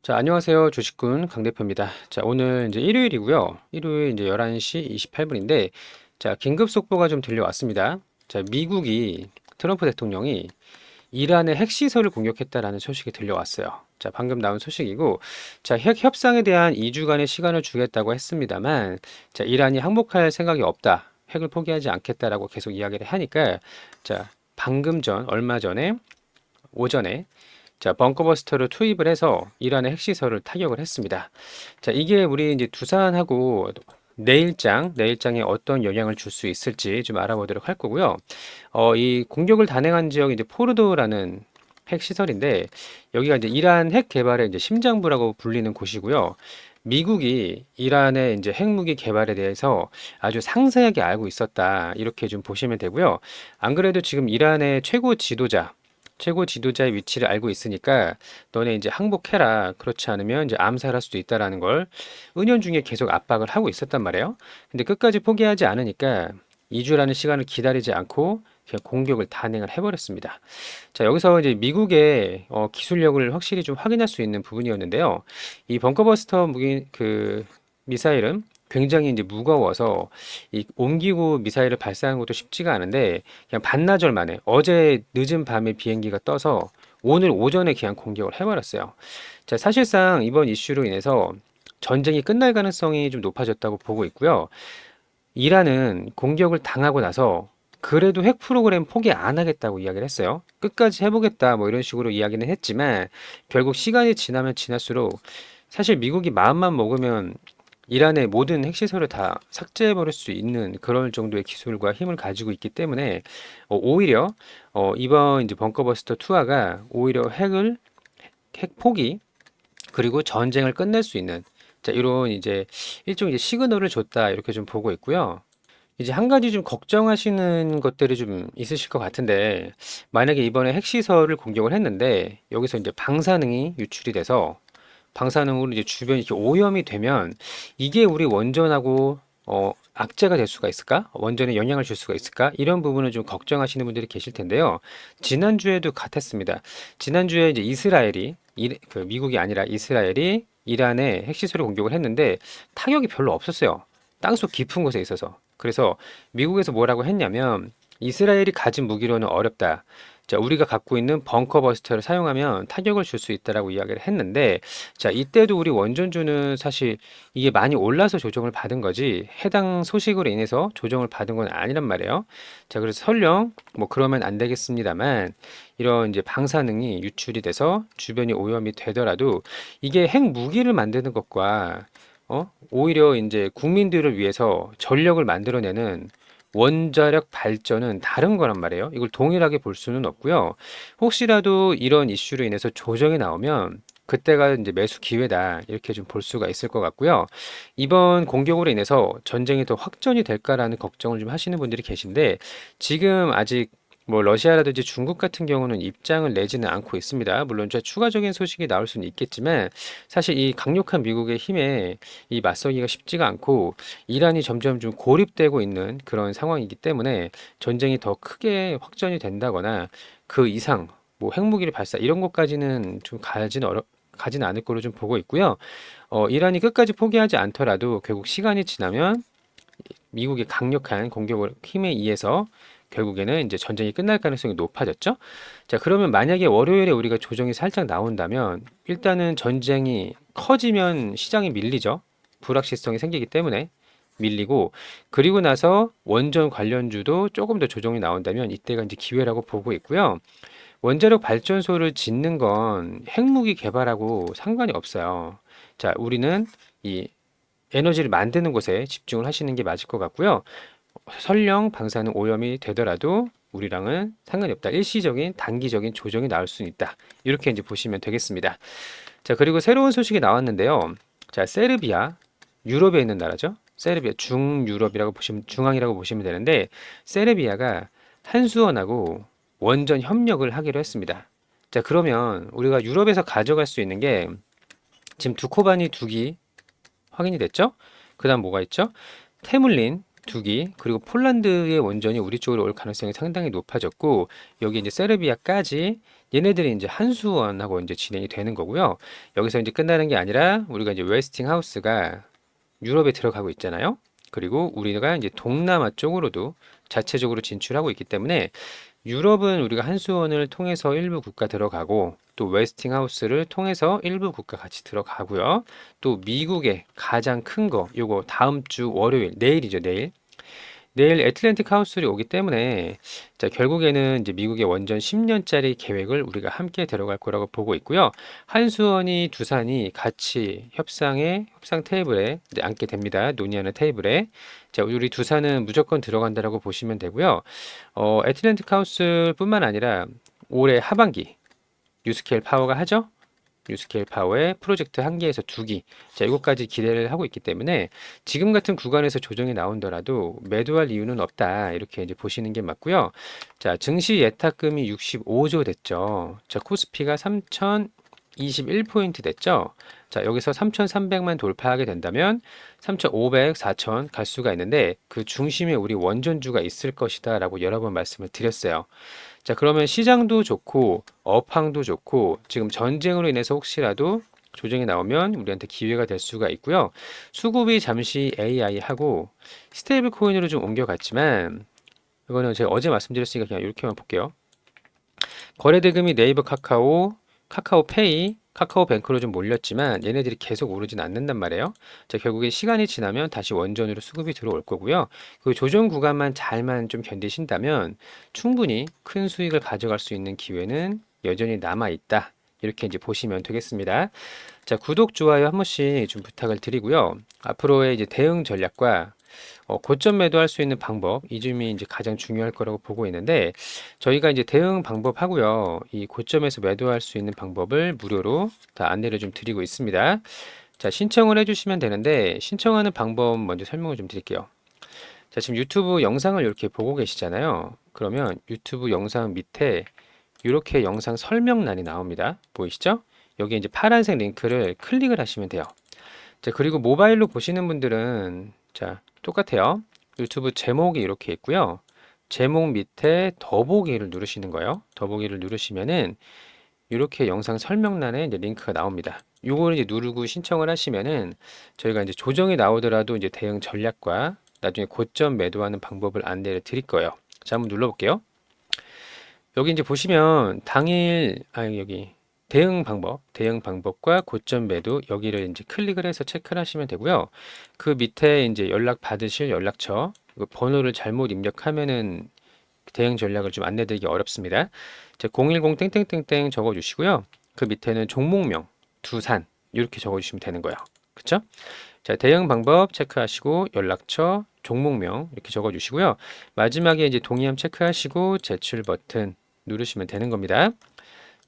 자, 안녕하세요. 주식군 강 대표입니다. 자, 오늘 이제 일요일이고요. 일요일 이제 11시 28분인데, 자, 긴급 속보가 좀 들려왔습니다. 자, 미국이 트럼프 대통령이 이란의 핵시설을 공격했다라는 소식이 들려왔어요. 자, 방금 나온 소식이고, 자, 핵 협상에 대한 2주간의 시간을 주겠다고 했습니다만, 자, 이란이 항복할 생각이 없다. 핵을 포기하지 않겠다라고 계속 이야기를 하니까, 자, 얼마 전에, 오전에 자, 벙커버스터를 투입을 해서 이란의 핵시설을 타격을 했습니다. 자, 이게 우리 이제 두산하고 내일장에 어떤 영향을 줄 수 있을지 좀 알아보도록 할 거고요. 이 공격을 단행한 지역이 이제 포르도라는 핵시설인데, 여기가 이제 이란 핵 개발의 이제 심장부라고 불리는 곳이고요. 미국이 이란의 이제 핵무기 개발에 대해서 아주 상세하게 알고 있었다. 이렇게 좀 보시면 되고요. 안 그래도 지금 이란의 최고 지도자의 위치를 알고 있으니까 너네 이제 항복해라. 그렇지 않으면 이제 암살할 수도 있다라는 걸 은연중에 계속 압박을 하고 있었단 말이에요. 근데 끝까지 포기하지 않으니까 2주라는 시간을 기다리지 않고 그냥 공격을 단행을 해버렸습니다. 자, 여기서 이제 미국의 기술력을 확실히 좀 확인할 수 있는 부분이었는데요. 이 벙커버스터 미사일은 굉장히 이제 무거워서 이 옮기고 미사일을 발사하는 것도 쉽지가 않은데 그냥 반나절 만에 어제 늦은 밤에 비행기가 떠서 오늘 오전에 그냥 공격을 해버렸어요. 자, 사실상 이번 이슈로 인해서 전쟁이 끝날 가능성이 좀 높아졌다고 보고 있고요. 이란은 공격을 당하고 나서 그래도 핵 프로그램 포기 안 하겠다고 이야기를 했어요. 끝까지 해보겠다 뭐 이런 식으로 이야기는 했지만 결국 시간이 지나면 지날수록 사실 미국이 마음만 먹으면 이란의 모든 핵시설을 다 삭제해버릴 수 있는 그런 정도의 기술과 힘을 가지고 있기 때문에 오히려 이번 이제 벙커버스터 투하가 오히려 핵 포기 그리고 전쟁을 끝낼 수 있는 자, 이런 이제 일종의 이제 시그널을 줬다 이렇게 좀 보고 있고요. 이제 한 가지 좀 걱정하시는 것들이 좀 있으실 것 같은데 만약에 이번에 핵시설을 공격을 했는데 여기서 이제 방사능이 유출이 돼서 방사능으로 이제 주변이 이렇게 오염이 되면 이게 우리 원전하고 악재가 될 수가 있을까? 원전에 영향을 줄 수가 있을까? 이런 부분을 좀 걱정하시는 분들이 계실 텐데요. 지난주에도 같았습니다. 지난주에 이제 미국이 아니라 이스라엘이 이란에 핵시설을 공격을 했는데 타격이 별로 없었어요. 땅속 깊은 곳에 있어서. 그래서 미국에서 뭐라고 했냐면 이스라엘이 가진 무기로는 어렵다. 자, 우리가 갖고 있는 벙커버스터를 사용하면 타격을 줄 수 있다라고 이야기를 했는데, 자, 이때도 우리 원전주는 사실 이게 많이 올라서 조정을 받은 거지, 해당 소식으로 인해서 조정을 받은 건 아니란 말이에요. 자, 그래서 설령 뭐 그러면 안 되겠습니다만, 이런 이제 방사능이 유출이 돼서 주변이 오염이 되더라도 이게 핵무기를 만드는 것과 오히려 이제 국민들을 위해서 전력을 만들어내는 원자력 발전은 다른 거란 말이에요. 이걸 동일하게 볼 수는 없고요. 혹시라도 이런 이슈로 인해서 조정이 나오면 그때가 이제 매수 기회다. 이렇게 좀 볼 수가 있을 것 같고요. 이번 공격으로 인해서 전쟁이 더 확전이 될까라는 걱정을 좀 하시는 분들이 계신데 지금 아직 뭐 러시아라든지 중국 같은 경우는 입장을 내지는 않고 있습니다. 물론 추가적인 소식이 나올 수는 있겠지만 사실 이 강력한 미국의 힘에 이 맞서기가 쉽지가 않고 이란이 점점 좀 고립되고 있는 그런 상황이기 때문에 전쟁이 더 크게 확전이 된다거나 그 이상 뭐 핵무기를 발사 이런 것까지는 좀 가지는 않을 거로 좀 보고 있고요. 이란이 끝까지 포기하지 않더라도 결국 시간이 지나면 미국의 강력한 공격을 힘에 의해서 결국에는 이제 전쟁이 끝날 가능성이 높아졌죠. 자, 그러면 만약에 월요일에 우리가 조정이 살짝 나온다면 일단은 전쟁이 커지면 시장이 밀리죠. 불확실성이 생기기 때문에 밀리고 그리고 나서 원전 관련주도 조금 더 조정이 나온다면 이때가 이제 기회라고 보고 있고요. 원자력 발전소를 짓는 건 핵무기 개발하고 상관이 없어요. 자, 우리는 이 에너지를 만드는 곳에 집중을 하시는 게 맞을 것 같고요. 설령 방사능 오염이 되더라도 우리랑은 상관이 없다. 일시적인 단기적인 조정이 나올 수는 있다. 이렇게 이제 보시면 되겠습니다. 자, 그리고 새로운 소식이 나왔는데요. 자, 세르비아, 유럽에 있는 나라죠. 세르비아, 중앙이라고 보시면 되는데, 세르비아가 한수원하고 원전 협력을 하기로 했습니다. 자, 그러면 우리가 유럽에서 가져갈 수 있는 게 지금 두코바니 2기 확인이 됐죠? 그 다음 뭐가 있죠? 테물린 2기, 그리고 폴란드의 원전이 우리 쪽으로 올 가능성이 상당히 높아졌고, 여기 이제 세르비아까지 얘네들이 이제 한수원하고 이제 진행이 되는 거고요. 여기서 이제 끝나는 게 아니라 우리가 이제 웨스팅하우스가 유럽에 들어가고 있잖아요. 그리고 우리가 이제 동남아 쪽으로도 자체적으로 진출하고 있기 때문에 유럽은 우리가 한수원을 통해서 일부 국가 들어가고 또 웨스팅하우스를 통해서 일부 국가 같이 들어가고요. 또 미국의 가장 큰 거, 요거 다음 주 월요일, 내일이죠, 내일. 내일 애틀랜틱 하우스를 오기 때문에 자, 결국에는 이제 미국의 원전 10년짜리 계획을 우리가 함께 들어갈 거라고 보고 있고요. 한수원이 두산이 같이 협상 테이블에 이제 앉게 됩니다. 논의하는 테이블에. 자, 우리 두산은 무조건 들어간다라고 보시면 되고요. 애틀랜틱 하우스뿐만 아니라 올해 하반기 뉴스케일 파워가 하죠. 뉴스케일 파워의 프로젝트 1기에서 2기. 자, 이것까지 기대를 하고 있기 때문에 지금 같은 구간에서 조정이 나온더라도 매도할 이유는 없다. 이렇게 이제 보시는 게 맞고요. 자, 증시 예탁금이 65조 됐죠. 자, 코스피가 3021포인트 됐죠. 자, 여기서 3300만 돌파하게 된다면 3500, 4000 갈 수가 있는데 그 중심에 우리 원전주가 있을 것이다 라고 여러 번 말씀을 드렸어요. 자, 그러면 시장도 좋고 업황도 좋고 지금 전쟁으로 인해서 혹시라도 조정이 나오면 우리한테 기회가 될 수가 있고요. 수급이 잠시 AI하고 스테이블 코인으로 좀 옮겨갔지만 이거는 제가 어제 말씀드렸으니까 그냥 이렇게만 볼게요. 거래 대금이 네이버 카카오, 카카오페이, 카카오뱅크로 좀 몰렸지만 얘네들이 계속 오르진 않는단 말이에요. 자, 결국에 시간이 지나면 다시 원전으로 수급이 들어올 거고요. 그 조정 구간만 잘만 좀 견디신다면 충분히 큰 수익을 가져갈 수 있는 기회는 여전히 남아 있다. 이렇게 이제 보시면 되겠습니다. 자, 구독, 좋아요 한 번씩 좀 부탁을 드리고요. 앞으로의 이제 대응 전략과 고점 매도할 수 있는 방법, 이 점이 이제 가장 중요할 거라고 보고 있는데, 저희가 이제 대응 방법 하고요. 이 고점에서 매도할 수 있는 방법을 무료로 다 안내를 좀 드리고 있습니다. 자, 신청을 해주시면 되는데, 신청하는 방법 먼저 설명을 좀 드릴게요. 자, 지금 유튜브 영상을 이렇게 보고 계시잖아요. 그러면 유튜브 영상 밑에 이렇게 영상 설명란이 나옵니다. 보이시죠? 여기 이제 파란색 링크를 클릭을 하시면 돼요. 자, 그리고 모바일로 보시는 분들은 자, 똑같아요. 유튜브 제목이 이렇게 있고요. 제목 밑에 더보기를 누르시는 거예요. 더보기를 누르시면은 이렇게 영상 설명란에 이제 링크가 나옵니다. 요거를 이제 누르고 신청을 하시면은 저희가 이제 조정이 나오더라도 이제 대응 전략과 나중에 고점 매도하는 방법을 안내를 드릴 거예요. 자, 한번 눌러볼게요. 여기 이제 보시면 당일, 여기 대응 방법과 고점 매도 여기를 이제 클릭을 해서 체크를 하시면 되고요. 그 밑에 이제 연락 받으실 연락처, 이거 번호를 잘못 입력하면은 대응 전략을 좀 안내드리기 어렵습니다. 자, 010 땡땡땡땡 적어주시고요. 그 밑에는 종목명, 두산 이렇게 적어주시면 되는 거예요. 그쵸? 자, 대응 방법 체크하시고 연락처, 종목명 이렇게 적어주시고요. 마지막에 이제 동의함 체크하시고 제출 버튼 누르시면 되는 겁니다.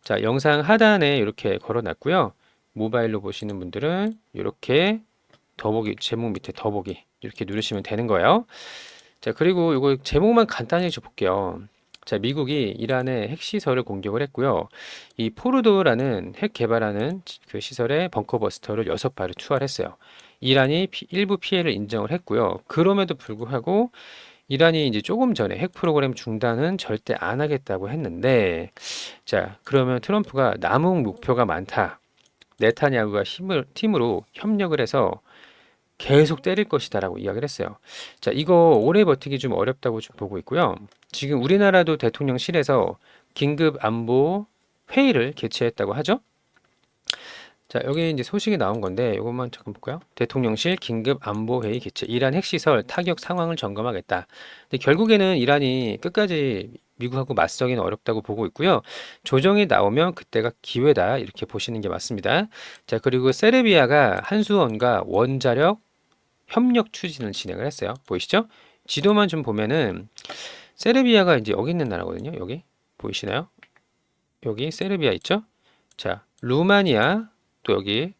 자, 영상 하단에 이렇게 걸어놨고요. 모바일로 보시는 분들은 이렇게 더보기, 제목 밑에 더보기 이렇게 누르시면 되는 거예요. 자, 그리고 이거 제목만 간단히 좀 볼게요. 자, 미국이 이란의 핵시설을 공격을 했고요. 이 포르도라는 핵 개발하는 그 시설에 벙커버스터를 6발을 투하했어요. 이란이 일부 피해를 인정을 했고요. 그럼에도 불구하고 이란이 이제 조금 전에 핵 프로그램 중단은 절대 안 하겠다고 했는데, 자, 그러면 트럼프가 남은 목표가 많다. 네타냐후가 팀으로 협력을 해서 계속 때릴 것이다라고 이야기를 했어요. 자, 이거 오래 버티기 좀 어렵다고 좀 보고 있고요. 지금 우리나라도 대통령실에서 긴급 안보 회의를 개최했다고 하죠. 자, 여기 이제 소식이 나온 건데 이것만 잠깐 볼까요? 대통령실 긴급 안보 회의 개최. 이란 핵시설 타격 상황을 점검하겠다. 근데 결국에는 이란이 끝까지 미국하고 맞서기는 어렵다고 보고 있고요. 조정이 나오면 그때가 기회다. 이렇게 보시는 게 맞습니다. 자, 그리고 세르비아가 한수원과 원자력 협력 추진을 진행을 했어요. 보이시죠? 지도만 좀 보면은 세르비아가 이제 여기 있는 나라거든요. 여기 보이시나요? 여기 세르비아 있죠? 자, 루마니아 또 여기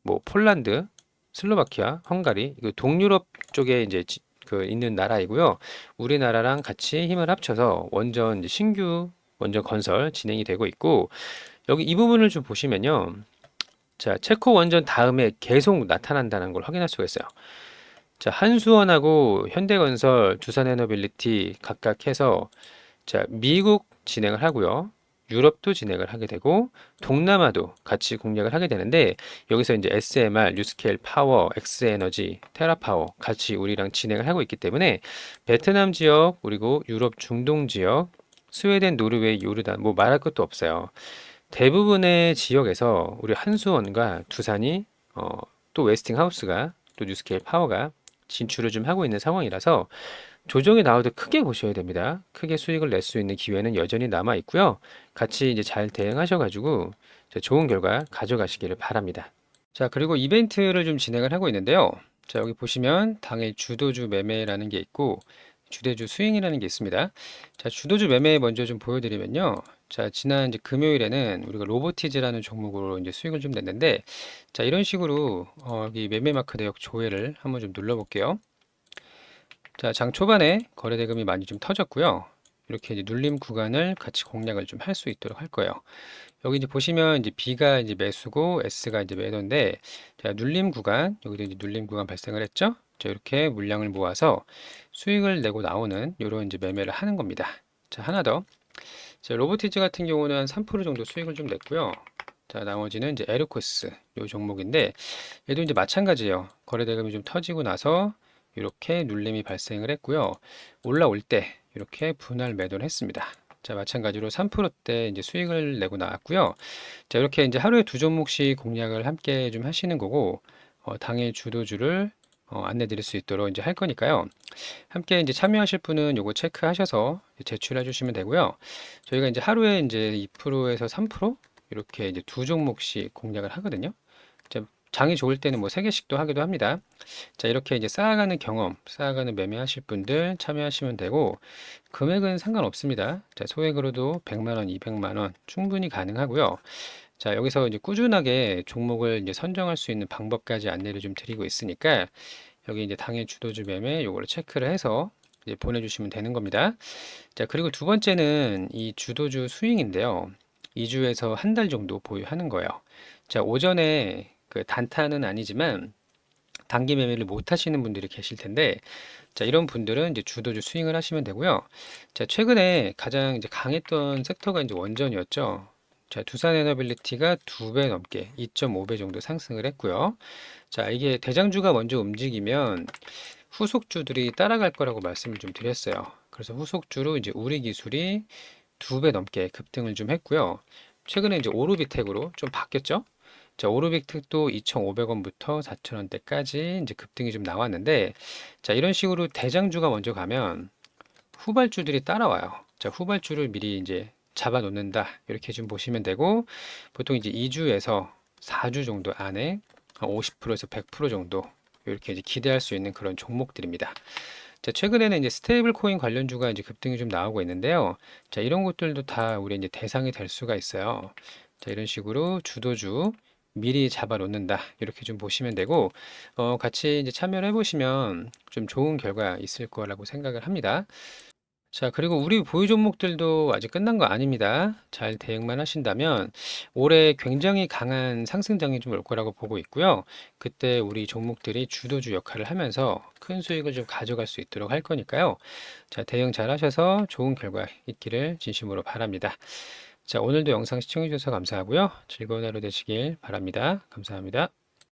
뭐 폴란드, 슬로바키아, 헝가리 이거 동유럽 쪽에 이제 그 있는 나라이고요. 우리나라랑 같이 힘을 합쳐서 원전 이제 신규 원전 건설 진행이 되고 있고 여기 이 부분을 좀 보시면요. 자, 체코 원전 다음에 계속 나타난다는 걸 확인할 수가 있어요. 자, 한수원하고 현대건설, 두산에너빌리티 각각 해서 자, 미국 진행을 하고요. 유럽도 진행을 하게 되고 동남아도 같이 공략을 하게 되는데 여기서 이제 SMR, 뉴스케일 파워, 엑스에너지, 테라파워 같이 우리랑 진행을 하고 있기 때문에 베트남 지역 그리고 유럽 중동 지역, 스웨덴, 노르웨이, 요르단 뭐 말할 것도 없어요. 대부분의 지역에서 우리 한수원과 두산이 또 웨스팅하우스가 또 뉴스케일 파워가 진출을 좀 하고 있는 상황이라서 조정이 나올 때 크게 보셔야 됩니다. 크게 수익을 낼 수 있는 기회는 여전히 남아 있고요. 같이 이제 잘 대응하셔가지고 좋은 결과 가져가시기를 바랍니다. 자, 그리고 이벤트를 좀 진행을 하고 있는데요. 자, 여기 보시면 당일 주도주 매매라는 게 있고 주대주 스윙이라는 게 있습니다. 자, 주도주 매매 먼저 좀 보여드리면요. 자, 지난 이제 금요일에는 우리가 로보티즈라는 종목으로 이제 수익을 좀 냈는데, 자, 이런 식으로 여기 매매 마크 대역 조회를 한번 좀 눌러볼게요. 자, 장 초반에 거래 대금이 많이 좀 터졌고요. 이렇게 이제 눌림 구간을 같이 공략을 좀 할 수 있도록 할 거예요. 여기 이제 보시면 이제 B가 이제 매수고 S가 이제 매도인데, 자, 눌림 구간, 여기도 이제 눌림 구간 발생을 했죠? 자, 이렇게 물량을 모아서 수익을 내고 나오는 이런 이제 매매를 하는 겁니다. 자, 하나 더. 자, 로보티즈 같은 경우는 한 3% 정도 수익을 좀 냈고요. 자, 나머지는 이제 에르코스 요 종목인데 얘도 이제 마찬가지예요. 거래 대금이 좀 터지고 나서 이렇게 눌림이 발생을 했고요. 올라올 때 이렇게 분할 매도를 했습니다. 자, 마찬가지로 3%대 이제 수익을 내고 나왔고요. 자, 이렇게 이제 하루에 두 종목씩 공략을 함께 좀 하시는 거고, 당일 주도주를 안내 드릴 수 있도록 이제 할 거니까요. 함께 이제 참여하실 분은 요거 체크하셔서 제출해 주시면 되고요. 저희가 이제 하루에 이제 2%에서 3% 이렇게 이제 두 종목씩 공략을 하거든요. 자, 장이 좋을 때는 뭐 3개씩도 하기도 합니다. 자, 이렇게 이제 쌓아가는 경험, 쌓아가는 매매하실 분들 참여하시면 되고, 금액은 상관없습니다. 자, 소액으로도 100만 원, 200만 원 충분히 가능하고요. 자, 여기서 이제 꾸준하게 종목을 이제 선정할 수 있는 방법까지 안내를 좀 드리고 있으니까, 여기 이제 당일 주도주 매매 요거를 체크를 해서 이제 보내주시면 되는 겁니다. 자, 그리고 두 번째는 이 주도주 스윙인데요. 2주에서 한 달 정도 보유하는 거예요. 자, 오전에 그 단타는 아니지만 단기 매매를 못 하시는 분들이 계실 텐데, 자, 이런 분들은 이제 주도주 스윙을 하시면 되고요. 자, 최근에 가장 이제 강했던 섹터가 이제 원전이었죠. 자, 두산에너빌리티가 2배 넘게 2.5배 정도 상승을 했고요. 자, 이게 대장주가 먼저 움직이면 후속주들이 따라갈 거라고 말씀을 좀 드렸어요. 그래서 후속주로 이제 우리 기술이 2배 넘게 급등을 좀 했고요. 최근에 이제 오르비텍으로 좀 바뀌었죠. 자, 오르빅특도 2,500원부터 4,000원대까지 이제 급등이 좀 나왔는데, 자, 이런 식으로 대장주가 먼저 가면 후발주들이 따라와요. 자, 후발주를 미리 이제 잡아 놓는다. 이렇게 좀 보시면 되고, 보통 이제 2주에서 4주 정도 안에 한 50%에서 100% 정도 이렇게 이제 기대할 수 있는 그런 종목들입니다. 자, 최근에는 이제 스테이블 코인 관련주가 이제 급등이 좀 나오고 있는데요. 자, 이런 것들도 다 우리 이제 대상이 될 수가 있어요. 자, 이런 식으로 주도주 미리 잡아 놓는다. 이렇게 좀 보시면 되고, 같이 이제 참여를 해보시면 좀 좋은 결과 있을 거라고 생각을 합니다. 자, 그리고 우리 보유 종목들도 아직 끝난 거 아닙니다. 잘 대응만 하신다면 올해 굉장히 강한 상승장이 좀 올 거라고 보고 있고요. 그때 우리 종목들이 주도주 역할을 하면서 큰 수익을 좀 가져갈 수 있도록 할 거니까요. 자, 대응 잘 하셔서 좋은 결과 있기를 진심으로 바랍니다. 자, 오늘도 영상 시청해 주셔서 감사하고요. 즐거운 하루 되시길 바랍니다. 감사합니다.